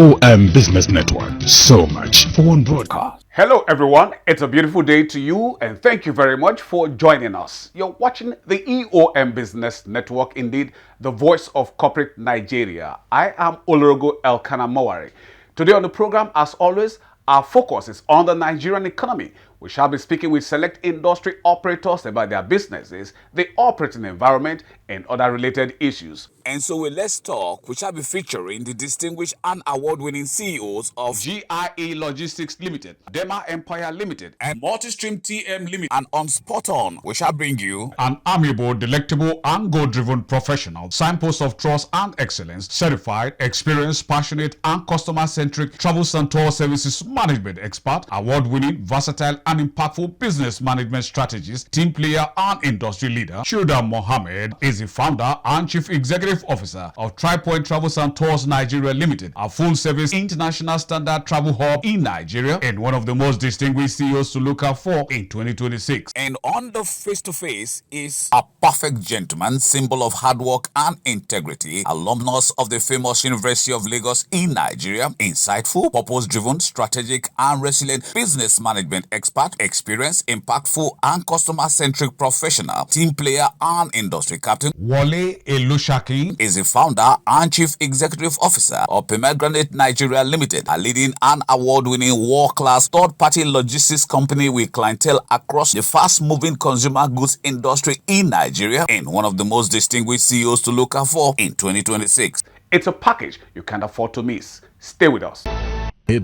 EOM Business Network. So much for one broadcast. Hello everyone, it's a beautiful day to you and thank you very much for joining us. You're watching the EOM Business Network, indeed the voice of corporate Nigeria. I am Olorogo Elkanah Mowari. Today on the program, as always, our focus is on the Nigerian economy. We shall be speaking with select industry operators about their businesses, the operating environment, and other related issues. And so with Let's Talk, we shall be featuring the distinguished and award-winning CEOs of GIE Logistics Limited, Dema Empire Limited, and Multistream TM Limited. And on Spot On, we shall bring you an amiable, delectable, and goal-driven professional, signpost of trust and excellence, certified, experienced, passionate, and customer-centric travel and tour services management expert, award-winning, versatile, and impactful business management strategist, team player, and industry leader. Shuda Mohammed is the founder and chief executive officer of TriPoint Travels and Tours Nigeria Limited, a full-service international standard travel hub in Nigeria, and one of the most distinguished CEOs to look out for in 2026. And on the face-to-face is a perfect gentleman, symbol of hard work and integrity, alumnus of the famous University of Lagos in Nigeria, insightful, purpose-driven, strategic, and resilient business management expert, experienced, impactful, and customer-centric professional, team player, and industry captain. Wale Elushakin is the founder and chief executive officer of PROPMT Nigeria Limited, a leading and award-winning world-class third-party logistics company with clientele across the fast-moving consumer goods industry in Nigeria, and one of the most distinguished CEOs to look out for in 2026. It's a package you can't afford to miss. Stay with us.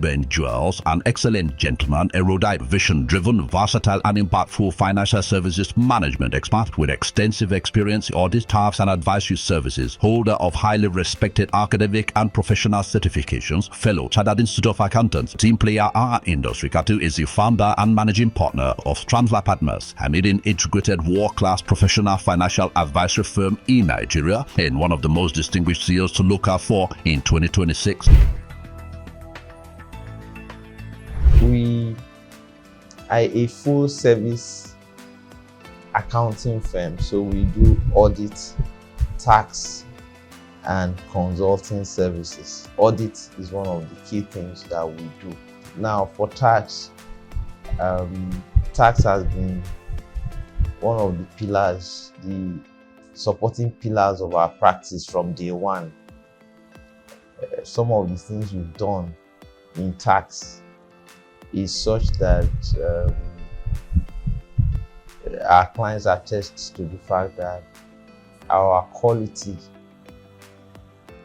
Ben Jules, an excellent gentleman, erudite, vision-driven, versatile, and impactful financial services management expert with extensive experience, audit, tax, and advisory services, holder of highly respected academic and professional certifications, fellow Chartered Institute of Accountants, team player, and industry captain, is the founder and managing partner of Transla Partners, a leading integrated world-class professional financial advisory firm in Nigeria, and one of the most distinguished CEOs to look out for in 2026. We are a full service accounting firm, so we do audit, tax, and consulting services. Audit is one of the key things that we do. Now for tax, tax has been one of the pillars, the supporting pillars of our practice from day one. Some of the things we've done in tax is such that our clients attest to the fact that our quality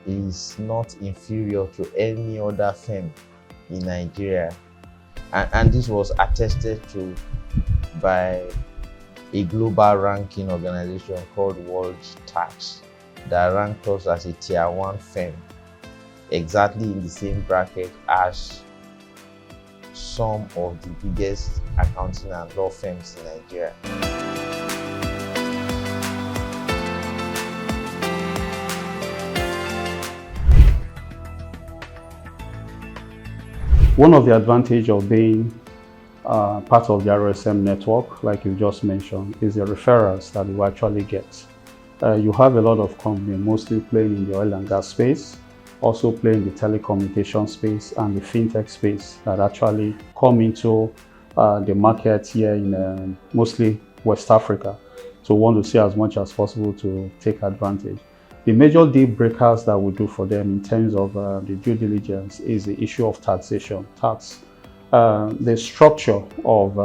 is not inferior to any other firm in Nigeria, and this was attested to by a global ranking organization called World Tax that ranked us as a tier 1 firm, exactly in the same bracket as some of the biggest accounting and law firms in Nigeria. One of the advantages of being part of the RSM network, like you just mentioned, is the referrals that you actually get. You have a lot of companies mostly playing in the oil and gas space, also play in the telecommunication space and the fintech space that actually come into the market here in mostly West Africa. So we want to see as much as possible to take advantage. The major deal breakers that we do for them in terms of the due diligence is the issue of taxation. Tax. The structure of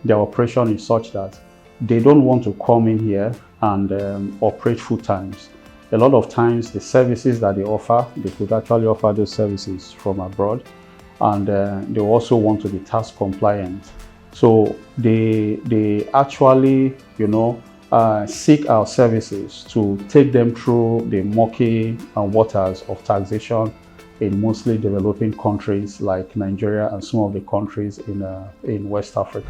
their operation is such that they don't want to come in here and operate full times. A lot of times the services that they offer, they could actually offer those services from abroad, and they also want to be tax compliant. So they actually, seek our services to take them through the murky waters of taxation in mostly developing countries like Nigeria and some of the countries in West Africa.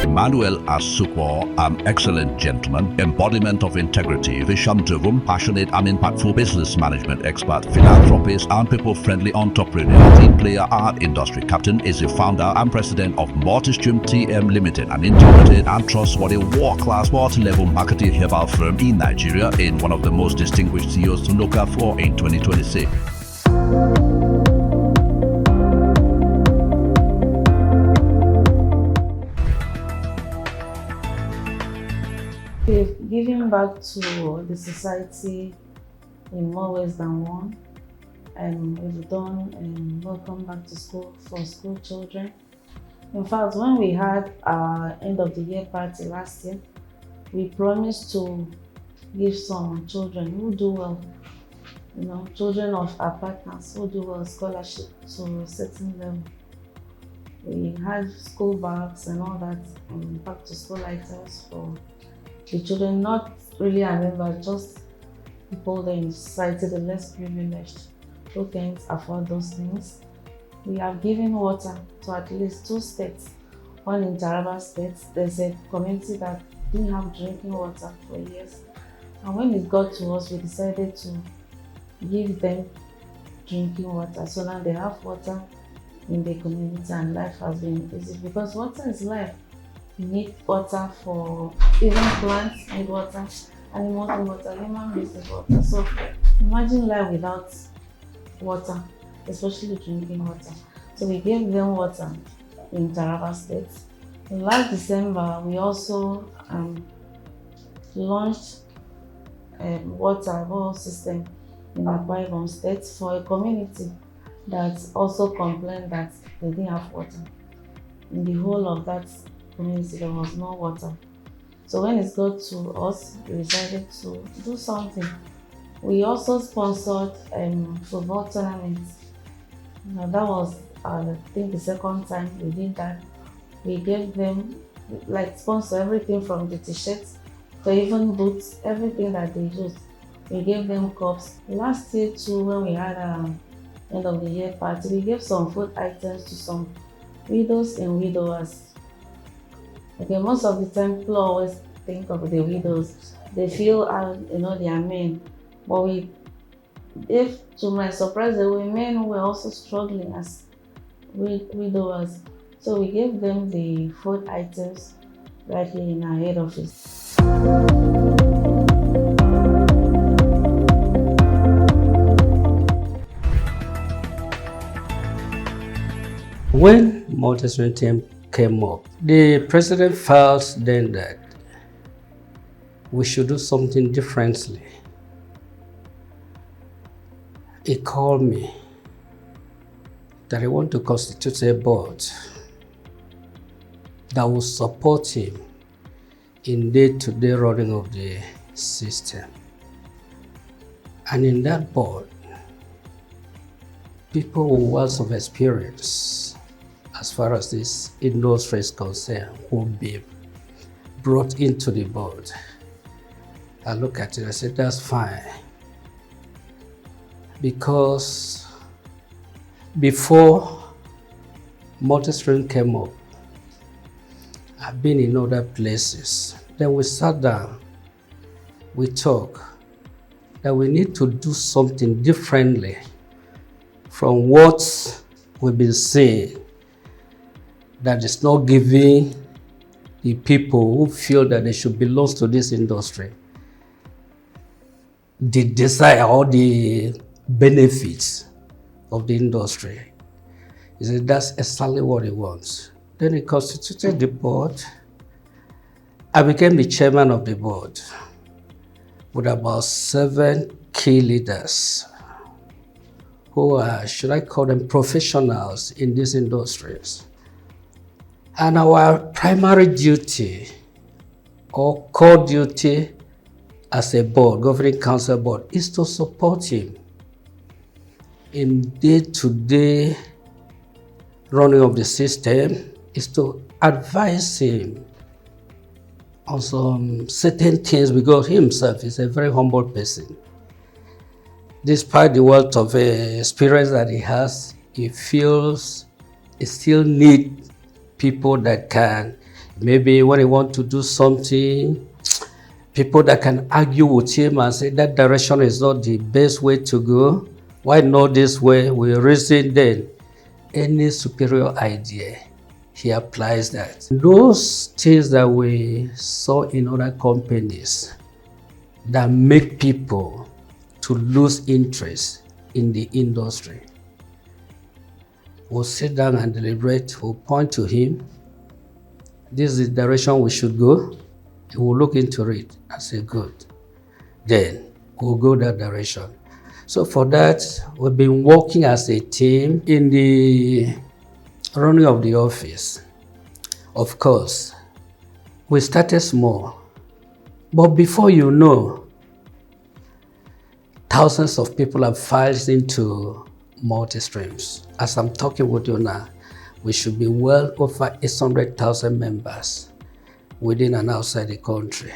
Emmanuel Asukwo, an excellent gentleman, embodiment of integrity, vision-driven, passionate and impactful business management expert, philanthropist and people-friendly entrepreneur, team player and industry captain, is the founder and president of Multistream TM Limited, an integrated and trustworthy world-class multi-level marketing herbal firm in Nigeria, in one of the most distinguished CEOs to look out for in 2026. Giving back to the society in more ways than one. We've done welcome back to school for school children. In fact, when we had our end of the year party last year, we promised to give some children who do well, children of our partners who do well, scholarship to a certain level. We had school bags and all that, and back to school items for the children, not really our members, just people in society, the less privileged, who can't afford those things. We have given water to at least 2 states. One in Taraba State, there's a community that didn't have drinking water for years. And when it got to us, we decided to give them drinking water. So now they have water in the community and life has been easy, because water is life. You need water for even plants need water, animals need water, human beings need water. So imagine life without water, especially drinking water. So we gave them water in Taraba State. Last December, we also launched a water system in Akwa Ibom State for a community that also complained that they didn't have water. In the whole of that community, there was no water. So when it got to us, we decided to do something. We also sponsored football tournaments. Now that was, I think, the second time we did that. We gave them, sponsor everything from the t-shirts to even boots, everything that they used. We gave them cups. Last year too, when we had our end of the year party, we gave some food items to some widows and widowers. Okay, most of the time people always think of the widows. They feel, they are men. But if to my surprise, there were men who were also struggling as widowers. So we gave them the food items right here in our head office. When Multistream team came up, the president felt then that we should do something differently. He called me that he wanted to constitute a board that will support him in day-to-day running of the system. And in that board, people with lots of experience as far as this industry is concerned will be brought into the board. I look at it, I said, that's fine. Because before Multistream came up, I've been in other places. Then we sat down, we talked that we need to do something differently from what we've been seeing, that is not giving the people who feel that they should belong to this industry the desire or the benefits of the industry. He said that's exactly what he wants. Then he constituted the board. I became the chairman of the board with about 7 key leaders who are, should I call them, professionals in these industries. And our primary duty or core duty as a board, governing council board, is to support him in day-to-day running of the system, is to advise him on some certain things, because he himself is a very humble person. Despite the wealth of experience that he has, he feels he still needs people that can Maybe when he want to do something, people that can argue with him and say that direction is not the best way to go. Why not this way? We reason then. Any superior idea, he applies that. Those things that we saw in other companies that make people to lose interest in the industry, we'll sit down and deliberate, we'll point to him, this is the direction we should go. He will look into it and say, good. Then we'll go that direction. So for that, we've been working as a team in the running of the office. Of course, we started small, but before you know, thousands of people have filed into multi-streams. As I'm talking with you now, we should be well over 800,000 members within and outside the country.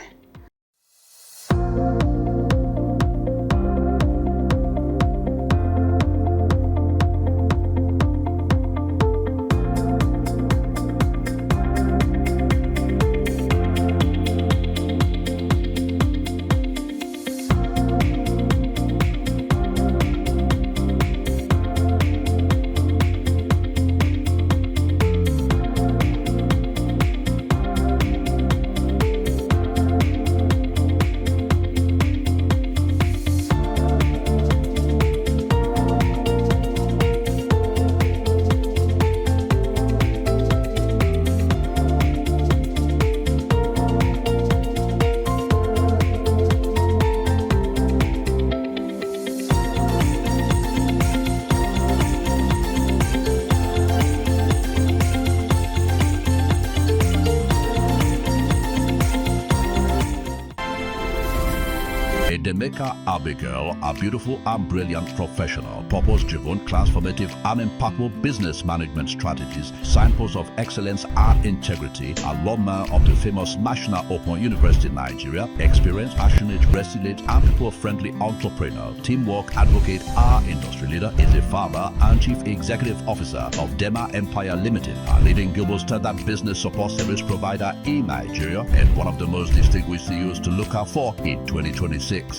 Edemeka Abigail, a beautiful and brilliant professional, purpose-driven, transformative and impactful business management strategies, signpost of excellence and integrity, alumna of the famous National Open University Nigeria, experienced, passionate, resilient and people-friendly entrepreneur, teamwork advocate, our industry leader, is a father and chief executive officer of Dema Empire Limited, a leading global standard business support service provider in Nigeria and one of the most distinguished CEOs to look out for in 2026.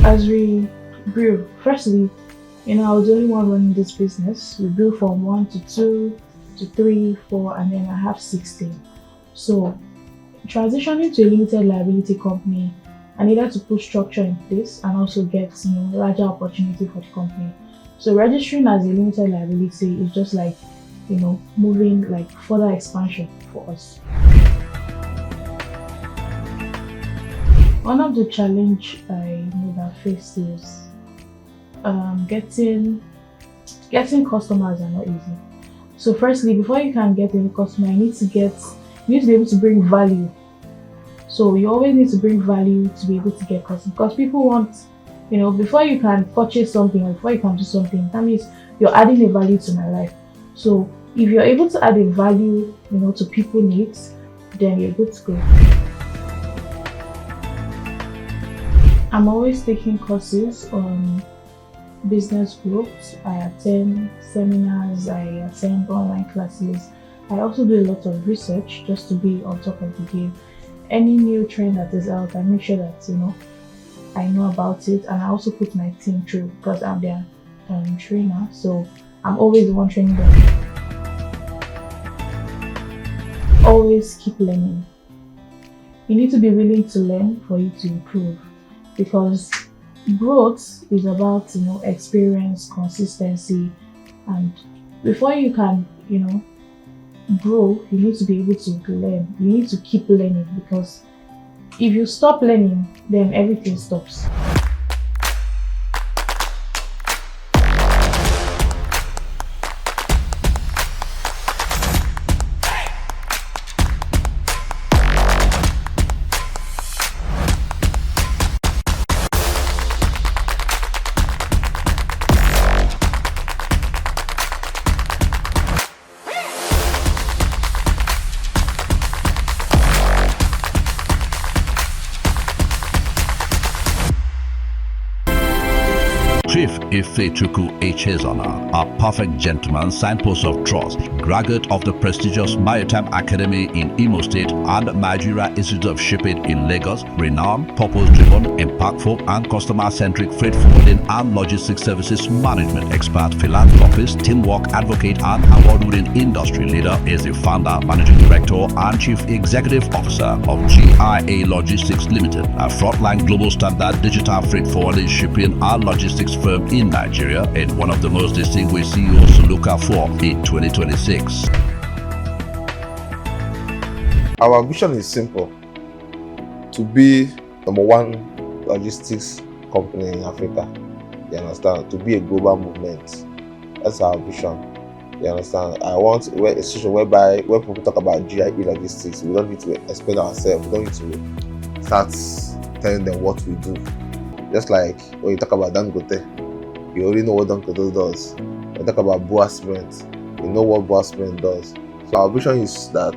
As we grew, firstly, I was the only one running this business. We grew from 1 to 2 to 3, 4, and then I have 16. So, transitioning to a limited liability company, I needed to put structure in place and also get larger opportunity for the company. So, registering as a limited liability is just like, moving like further expansion for us. One of the challenge I that faced is getting customers are not easy. So firstly, before you can get any customer, you need to be able to bring value. So you always need to bring value to be able to get customers, because people want, before you can purchase something or before you can do something, that means you're adding a value to my life. So if you're able to add a value, to people's needs, then you're good to go. I'm always taking courses on business growth. I attend seminars, I attend online classes. I also do a lot of research just to be on top of the game. Any new trend that is out, I make sure that I know about it, and I also put my team through because I'm their trainer. So I'm always the one training them. Always keep learning. You need to be willing to learn for you to improve. Because growth is about experience, consistency, and before you can grow, you need to be able to learn. You need to keep learning, because if you stop learning, then everything stops. Chief Ifechukwu Echezona, a perfect gentleman, signpost of trust, graduate of the prestigious Maritime Academy in Imo State and Nigeria Institute of Shipping in Lagos, renowned, purpose-driven, impactful, and customer-centric freight forwarding and logistics services management expert, philanthropist, teamwork advocate, and award-winning industry leader is the founder, managing director, and chief executive officer of GIA Logistics Limited, a frontline global standard digital freight forwarding, shipping, and logistics firm in Nigeria, and one of the most distinguished CEOs to look out for in 2026. Our vision is simple: to be #1 logistics company in Africa. You understand? To be a global movement. That's our vision. You understand? I want a situation whereby when people talk about GIE logistics, we don't need to explain ourselves. We don't need to start telling them what we do. Just like when you talk about Dangote, you already know what Dangote does. When you talk about Boa Cement, you know what Boa Cement does. So our vision is that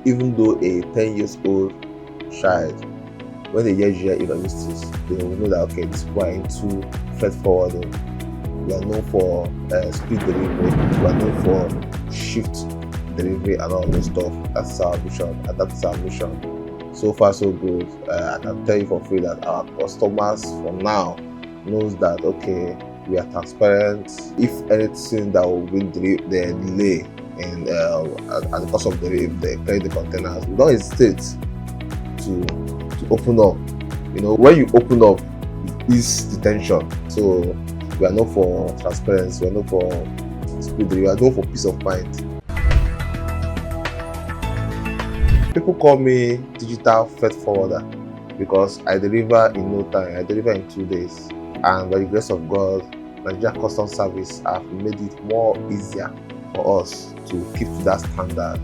even though a 10-year-old child, when they hear GIE logistics, they will know that okay, these people are into freight forwarding. We are known for speed delivery. We are known for shift delivery and all this stuff. That's our vision and that's our mission. So far, so good. I can tell you for free that our customers from now knows that okay, we are transparent. If anything that will bring the delay in and the cost of the carry the containers, we don't hesitate to open up. You know, when you open up, it is the tension. So we are known for transparency. We are known for speed. We are known for peace of mind. People call me digital freight forwarder because I deliver in no time. I deliver in 2 days, and by the grace of God, Nigeria Customs Service have made it more easier for us to keep to that standard.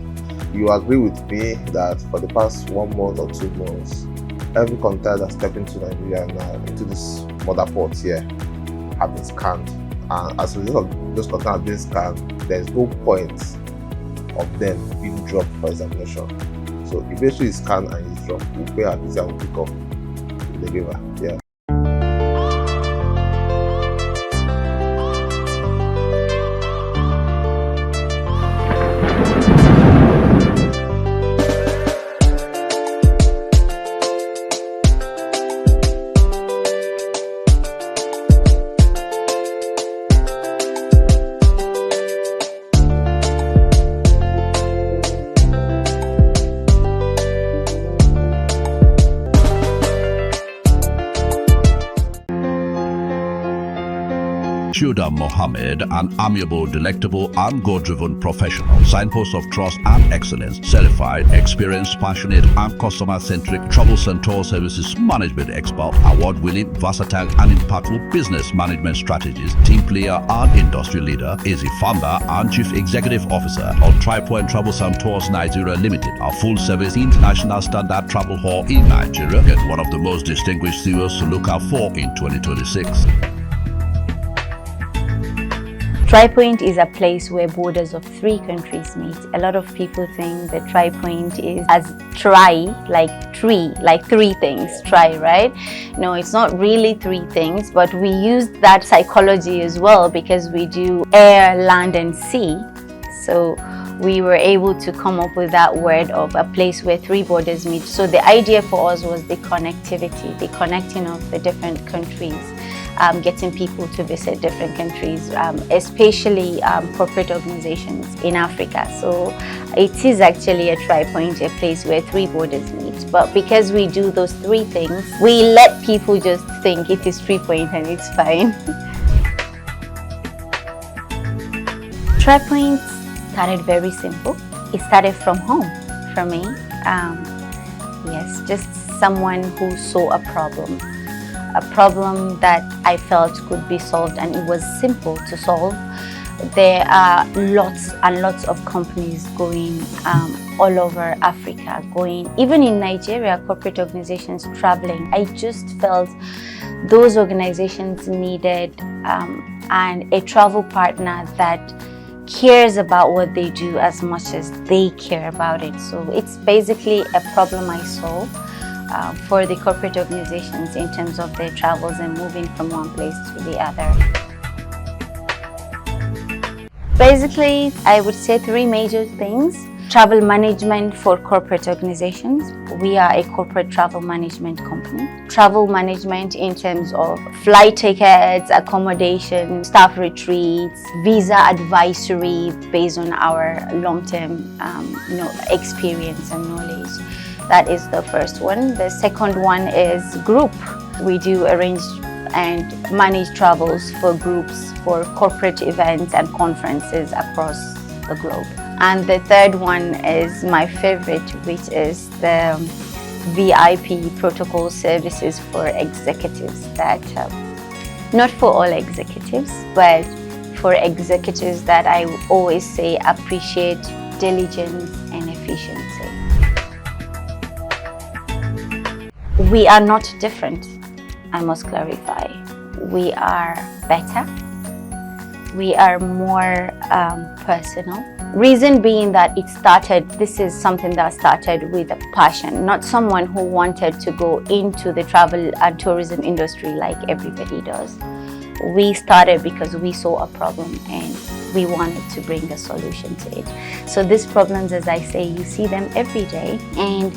You agree with me that for the past 1 month or 2 months, every container that's stepping into Nigeria now, into this mother port here, have been scanned. And as a result of those containers being scanned, there's no point of them being dropped for examination. So eventually it's scanned and it's dropped. We'll pay our visa, we'll pick up, we'll deliver. Yeah. Shuda Mohammed, an amiable, delectable, and goal-driven professional, signpost of trust and excellence, certified, experienced, passionate, and customer-centric travel center services management expert, award-winning, versatile, and impactful business management strategist, team player, and industry leader, is the founder and chief executive officer of TriPoint Travels and Tours Nigeria Limited, a full-service international standard travel hall in Nigeria, and one of the most distinguished CEOs to look out for in 2026. TriPoint is a place where borders of 3 countries meet. A lot of people think that TriPoint is as like 3 things, right? No, it's not really 3 things, but we use that psychology as well because we do air, land, and sea. So we were able to come up with that word of a place where 3 borders meet. So the idea for us was the connectivity, the connecting of the different countries. Getting people to visit different countries, especially corporate organizations in Africa. So it is actually a TriPoint, a place where 3 borders meet. But because we do those 3 things, we let people just think it is TriPoint and it's fine. TriPoint started very simple. It started from home for me. Yes, just someone who saw a problem that I felt could be solved, and it was simple to solve. There are lots and lots of companies going all over Africa, even in Nigeria, corporate organizations traveling. I just felt those organizations needed and a travel partner that cares about what they do as much as they care about it. So it's basically a problem I solve for the corporate organizations in terms of their travels and moving from one place to the other. Basically, I would say three major things. Travel management for corporate organizations. We are a corporate travel management company. Travel management in terms of flight tickets, accommodation, staff retreats, visa advisory based on our long-term experience and knowledge. That is the first one. The second one is group. We do arrange and manage travels for groups for corporate events and conferences across the globe. And the third one is my favorite, which is the VIP protocol services for executives. That not for all executives, but for executives that I always say appreciate diligence and efficiency. We are not different, I must clarify. We are better. We are more personal. Reason being that this is something that started with a passion, not someone who wanted to go into the travel and tourism industry like everybody does. We started because we saw a problem and we wanted to bring a solution to it. So these problems, as I say, you see them every day, and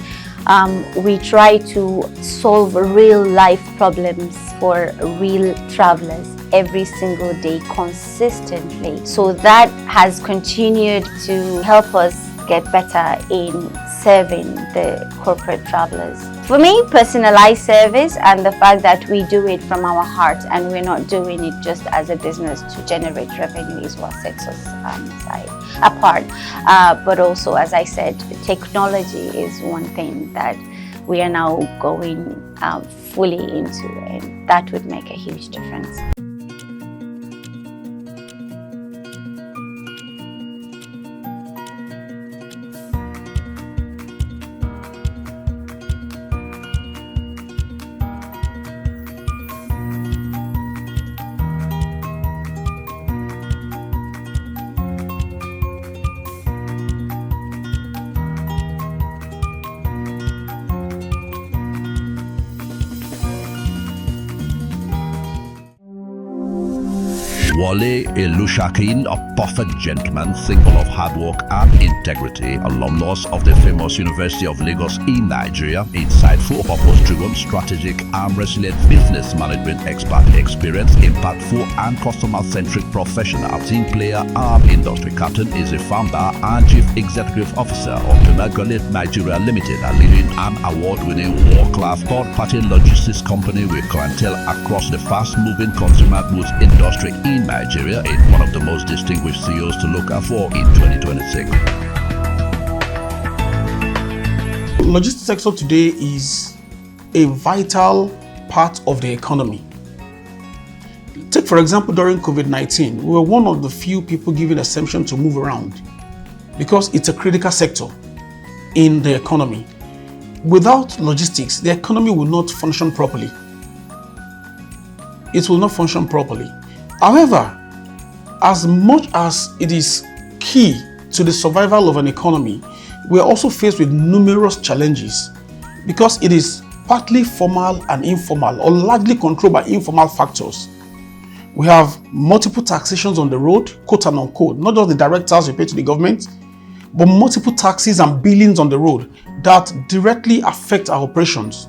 we try to solve real life problems for real travelers every single day consistently. So that has continued to help us get better in serving the corporate travelers. For me, personalized service and the fact that we do it from our heart and we're not doing it just as a business to generate revenue is what sets us apart. But also, as I said, technology is one thing that we are now going fully into, and that would make a huge difference. Wale Elushakin, a perfect gentleman, symbol of hard work and integrity, alumnus of the famous University of Lagos in Nigeria, insightful, purpose-driven, strategic and resilient business management expert, experienced, impactful and customer-centric professional, team player and industry captain, is a founder and chief executive officer of Tenagolet Nigeria Limited, a leading and award-winning world-class third-party logistics company with clientele across the fast-moving consumer goods industry in Nigeria, is one of the most distinguished CEOs to look out for in 2026. Logistics sector today is a vital part of the economy. Take for example, during COVID-19, we were one of the few people given exemption to move around because it's a critical sector in the economy. Without logistics, the economy will not function properly. It will not function properly. However, as much as it is key to the survival of an economy, we are also faced with numerous challenges because it is partly formal and informal, or largely controlled by informal factors. We have multiple taxations on the road, quote and unquote, not just the direct tax we pay to the government, but multiple taxes and billings on the road that directly affect our operations.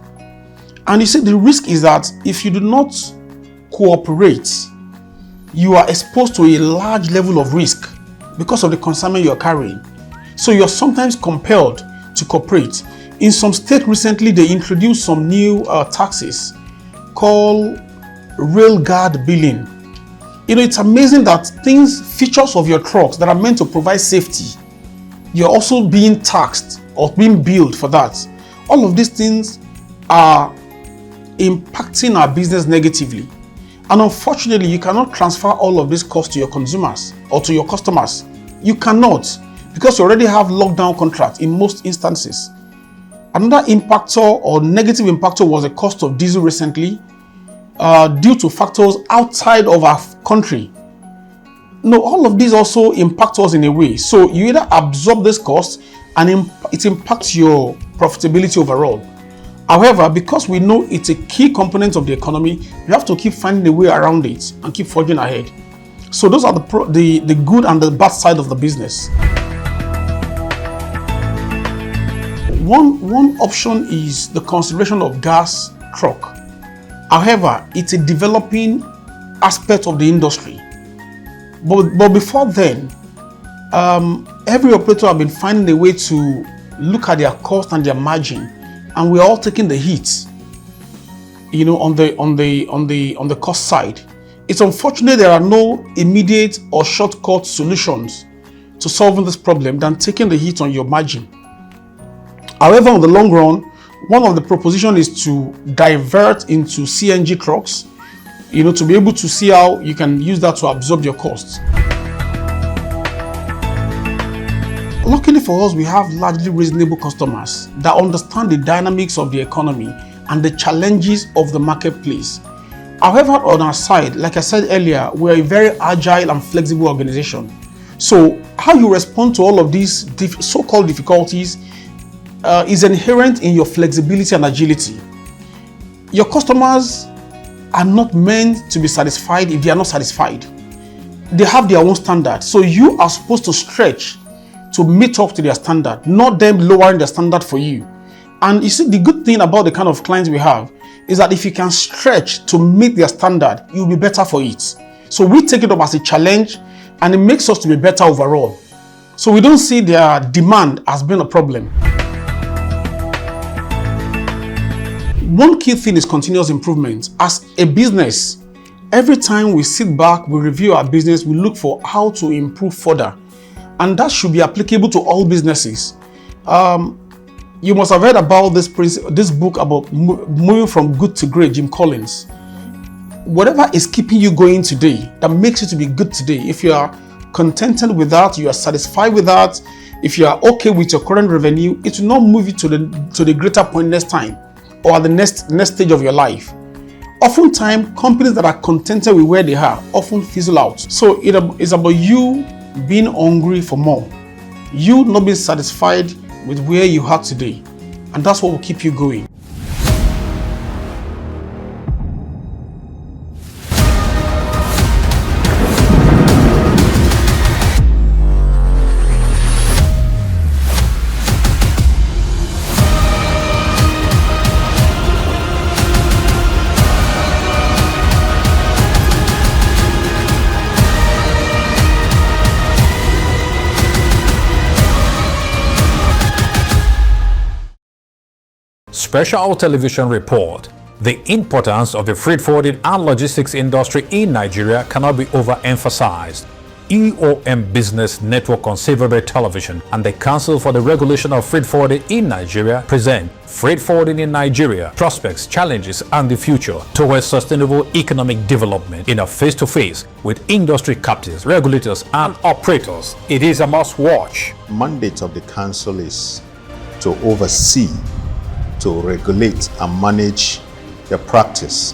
And you see, the risk is that if you do not cooperate, you are exposed to a large level of risk because of the consignment you are carrying. So you are sometimes compelled to cooperate. In some states recently, they introduced some new taxes called rail guard billing. You know, it's amazing that features of your trucks that are meant to provide safety, you're also being taxed or being billed for that. All of these things are impacting our business negatively. And unfortunately, you cannot transfer all of this cost to your consumers or to your customers. You cannot, because you already have lockdown contracts in most instances. Another impactor or negative impactor was the cost of diesel recently due to factors outside of our country. No, all of these also impact us in a way. So you either absorb this cost and it impacts your profitability overall. However, because we know it's a key component of the economy, we have to keep finding a way around it and keep forging ahead. So those are the good and the bad side of the business. One option is the consideration of gas truck. However, it's a developing aspect of the industry. But before then, every operator have been finding a way to look at their cost and their margin, and we're all taking the hits, you know, on the cost side. It's unfortunate there are no immediate or shortcut solutions to solving this problem than taking the hit on your margin. However, in the long run, one of the propositions is to divert into CNG trucks, you know, to be able to see how you can use that to absorb your costs. Luckily for us, we have largely reasonable customers that understand the dynamics of the economy and the challenges of the marketplace. However, on our side, like I said earlier, we're a very agile and flexible organization. So how you respond to all of these so-called difficulties is inherent in your flexibility and agility. Your customers are not meant to be satisfied if they are not satisfied. They have their own standard. So you are supposed to stretch to meet up to their standard, not them lowering their standard for you. And you see, the good thing about the kind of clients we have is that if you can stretch to meet their standard, you'll be better for it. So we take it up as a challenge, and it makes us to be better overall. So we don't see their demand as being a problem. One key thing is continuous improvement. As a business, every time we sit back, we review our business, we look for how to improve further. And that should be applicable to all businesses. You must have heard about this book about moving from good to great, Jim Collins. Whatever is keeping you going today, that makes you to be good today, if you are contented with that, you are satisfied with that, if you are okay with your current revenue, it will not move you to the greater point next time or at the next stage of your life. Oftentimes, companies that are contented with where they are often fizzle out. So it's about you being hungry for more, you not being satisfied with where you are today, and that's what will keep you going. Special television report. The importance of the freight forwarding and logistics industry in Nigeria cannot be overemphasized. EOM Business Network on SILVERBIRD Television and the Council for the Regulation of Freight Forwarding in Nigeria present Freight Forwarding in Nigeria, Prospects, Challenges and the Future towards Sustainable Economic Development in a face-to-face with industry captains, regulators and operators. It is a must-watch. Mandate of the Council is to oversee, to regulate and manage the practice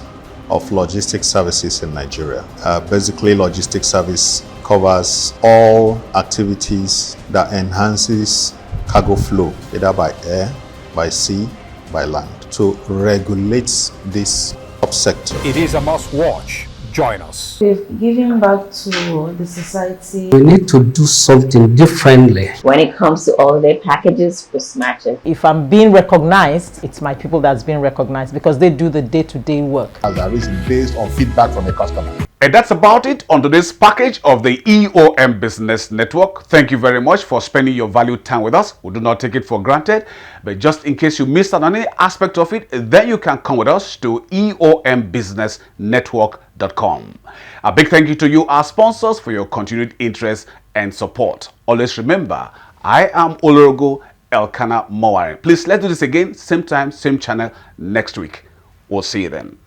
of logistics services in Nigeria. Basically, logistics service covers all activities that enhances cargo flow, either by air, by sea, by land. To regulate this subsector. It is a must-watch. Join us. We've given back to the society. We need to do something differently. When it comes to all their packages, we smash it. If I'm being recognized, it's my people that's being recognized because they do the day-to-day work. As a reason based on feedback from the customer. And that's about it on today's package of the EOM Business Network. Thank you very much for spending your valued time with us. We do not take it for granted. But just in case you missed out on any aspect of it, then you can come with us to eombusinessnetwork.com. A big thank you to you, our sponsors, for your continued interest and support. Always remember, I am Olorogo Elkanah Mowari. Please, let's do this again, same time, same channel next week. We'll see you then.